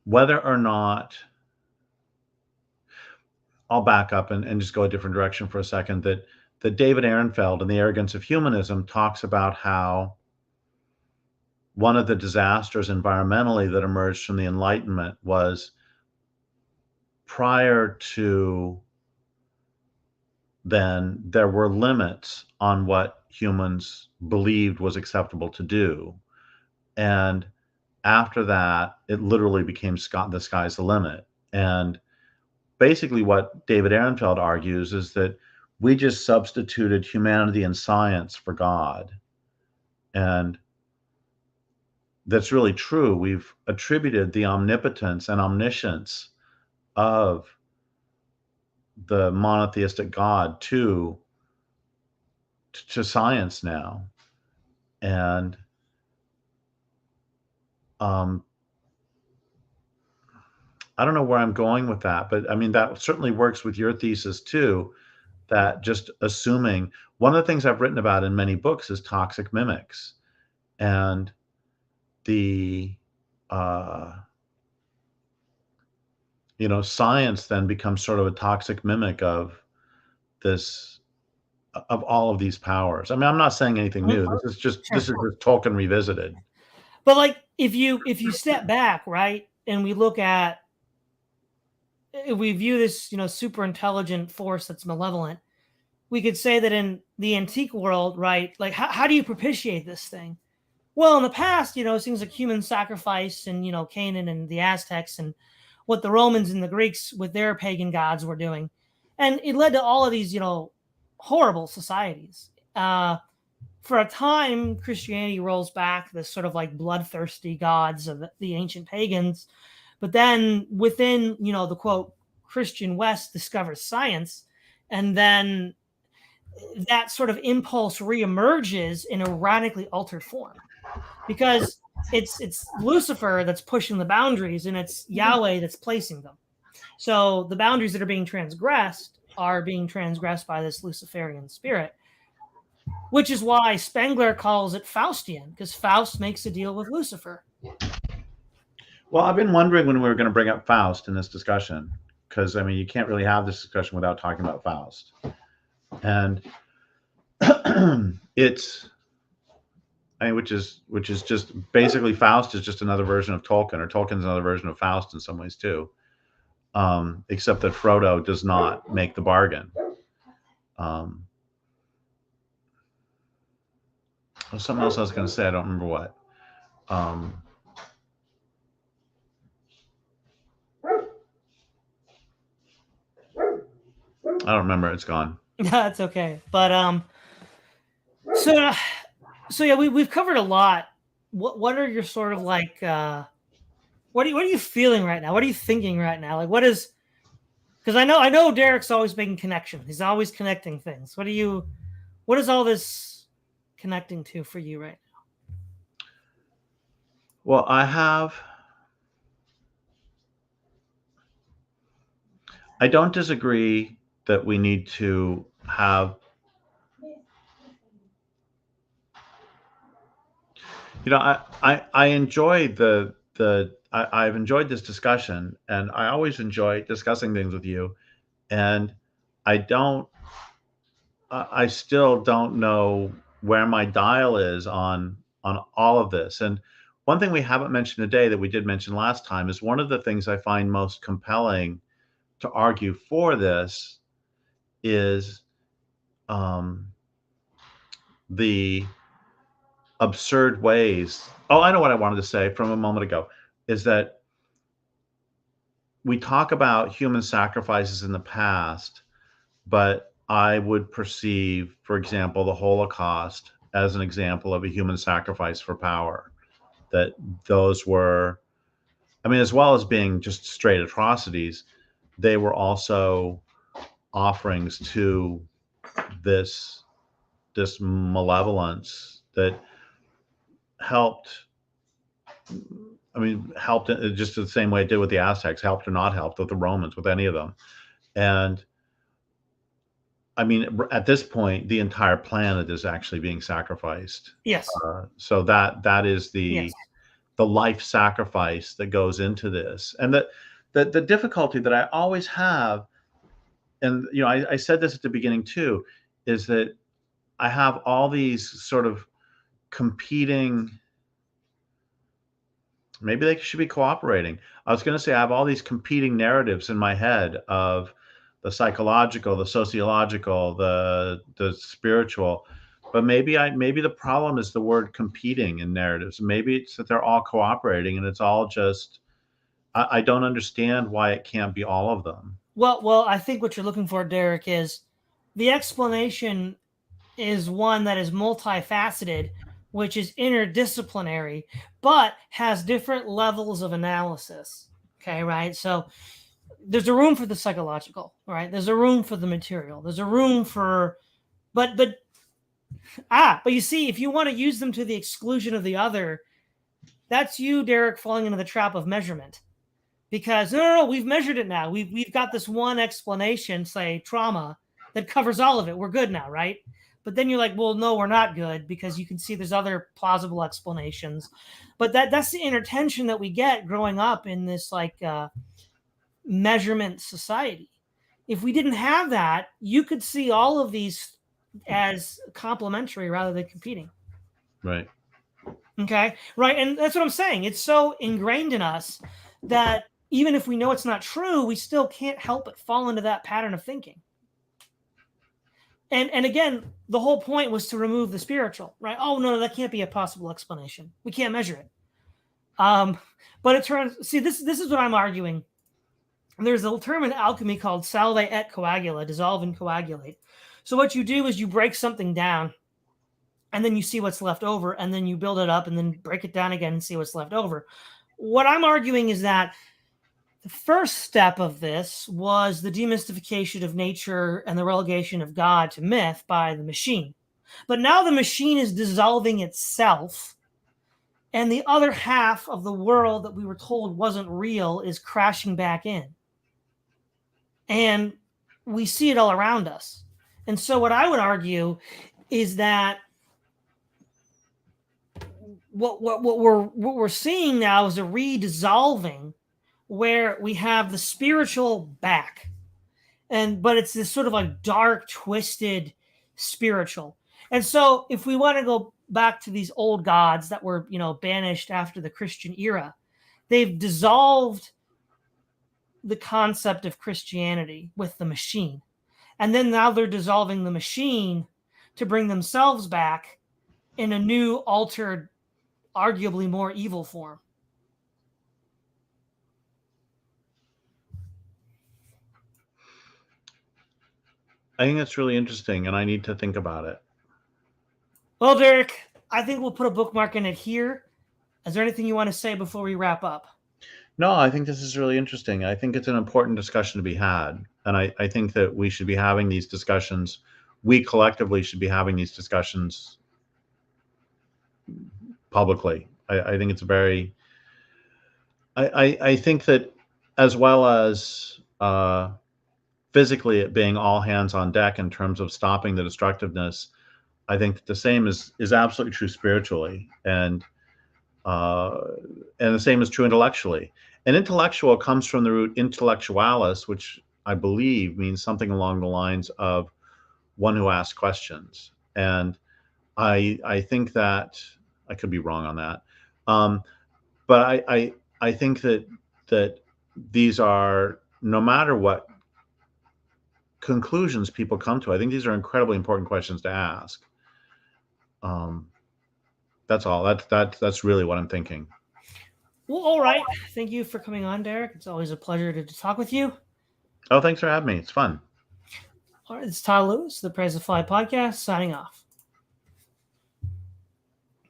whether or not, I'll back up and just go a different direction for a second, that David Ehrenfeld in The Arrogance of Humanism talks about how one of the disasters environmentally that emerged from the Enlightenment was, prior to then, there were limits on what humans believed was acceptable to do. And after that, it literally became the sky's the limit. And basically what David Ehrenfeld argues is that we just substituted humanity and science for God. And that's really true. We've attributed the omnipotence and omniscience of the monotheistic God to science now. And I don't know where I'm going with that, but I mean, that certainly works with your thesis too, that just assuming, one of the things I've written about in many books is toxic mimics. And the, science then becomes sort of a toxic mimic of all of these powers. I mean, I'm not saying anything new. This is just Tolkien revisited. But like, if you step back, right, and we look at, if we view this, super intelligent force that's malevolent, we could say that in the antique world, right, like how do you propitiate this thing? Well, in the past, things like human sacrifice and, Canaan and the Aztecs and what the Romans and the Greeks with their pagan gods were doing. And it led to all of these, horrible societies. For a time, Christianity rolls back this sort of like bloodthirsty gods of the ancient pagans. But then within, the quote, Christian West discovers science. And then that sort of impulse reemerges in a radically altered form. Because it's Lucifer that's pushing the boundaries, and it's Yahweh that's placing them. So the boundaries that are being transgressed by this Luciferian spirit, which is why Spengler calls it Faustian, because Faust makes a deal with Lucifer. Well, I've been wondering when we were going to bring up Faust in this discussion, because I mean, you can't really have this discussion without talking about Faust. And which is just basically, Faust is just another version of Tolkien, or Tolkien's another version of Faust in some ways too, except that Frodo does not make the bargain. Something else I was going to say, I don't remember what. I don't remember. It's gone. That's okay. But so yeah, we've covered a lot. What are your sort of like what are you feeling right now? What are you thinking right now? Like, what is, because I know Derrick's always making connections. He's always connecting things. What is all this connecting to for you right now? Well, I don't disagree that we need to have, I enjoy I've enjoyed this discussion, and I always enjoy discussing things with you. And I still don't know where my dial is on all of this. And one thing we haven't mentioned today that we did mention last time is, one of the things I find most compelling to argue for this is the absurd ways. Oh, I know what I wanted to say from a moment ago, is that we talk about human sacrifices in the past, but I would perceive, for example, the Holocaust as an example of a human sacrifice for power. That those were, I mean, as well as being just straight atrocities, they were also offerings to this malevolence that helped just the same way it did with the Aztecs, helped or not helped with the Romans, with any of them. And I mean, at this point, the entire planet is actually being sacrificed. Yes. So that is Yes. the life sacrifice that goes into this, and the difficulty that I always have, and I said this at the beginning too, is that I have all these sort of competing. Maybe they should be cooperating. I was going to say I have all these competing narratives in my head of the psychological, the sociological, the spiritual. But maybe the problem is the word competing in narratives. Maybe it's that they're all cooperating and it's all just I don't understand why it can't be all of them. Well, I think what you're looking for, Derek, is the explanation is one that is multifaceted, which is interdisciplinary, but has different levels of analysis. Okay, right? So there's a room for the psychological, right? There's a room for the material. There's a room for, but you see, if you want to use them to the exclusion of the other, that's you, Derek, falling into the trap of measurement. Because no, we've measured it now. We've got this one explanation, say trauma, that covers all of it. We're good now, right? But then you're like, well, no, we're not good, because you can see there's other plausible explanations. But that's the inner tension that we get growing up in this measurement society. If we didn't have that, you could see all of these as complementary rather than competing. Right. Okay. Right. And that's what I'm saying. It's so ingrained in us that even if we know it's not true, we still can't help but fall into that pattern of thinking. And again, the whole point was to remove the spiritual, right? Oh, no, that can't be a possible explanation. We can't measure it. But it turns, see, this is what I'm arguing. There's a term in alchemy called salve et coagula, dissolve and coagulate. So what you do is you break something down, and then you see what's left over, and then you build it up, and then break it down again and see what's left over. What I'm arguing is that the first step of this was the demystification of nature and the relegation of God to myth by the machine. But now the machine is dissolving itself, and the other half of the world that we were told wasn't real is crashing back in. And we see it all around us. And so what I would argue is that what we're seeing now is a redissolving, where we have the spiritual back, but it's this sort of like dark, twisted spiritual. And so if we want to go back to these old gods that were, banished after the Christian era, they've dissolved the concept of Christianity with the machine. And then now they're dissolving the machine to bring themselves back in a new, altered, arguably more evil form. I think that's really interesting, and I need to think about it. Well, Derek, I think we'll put a bookmark in it here. Is there anything you want to say before we wrap up? No, I think this is really interesting. I think it's an important discussion to be had. And I think that we should be having these discussions. We collectively should be having these discussions publicly. I think it's very, I think that as well as physically it being all hands on deck in terms of stopping the destructiveness, I think the same is absolutely true spiritually. And the same is true intellectually. And intellectual comes from the root intellectualis, which I believe means something along the lines of one who asks questions. And I think that I could be wrong on that, but I think that these are, no matter what conclusions people come to, I think these are incredibly important questions to ask. That's all. That's really what I'm thinking. Well, all right. Thank you for coming on, Derek. It's always a pleasure to talk with you. Oh, thanks for having me. It's fun. All right, it's Todd Lewis, the Praise of Fly podcast, signing off.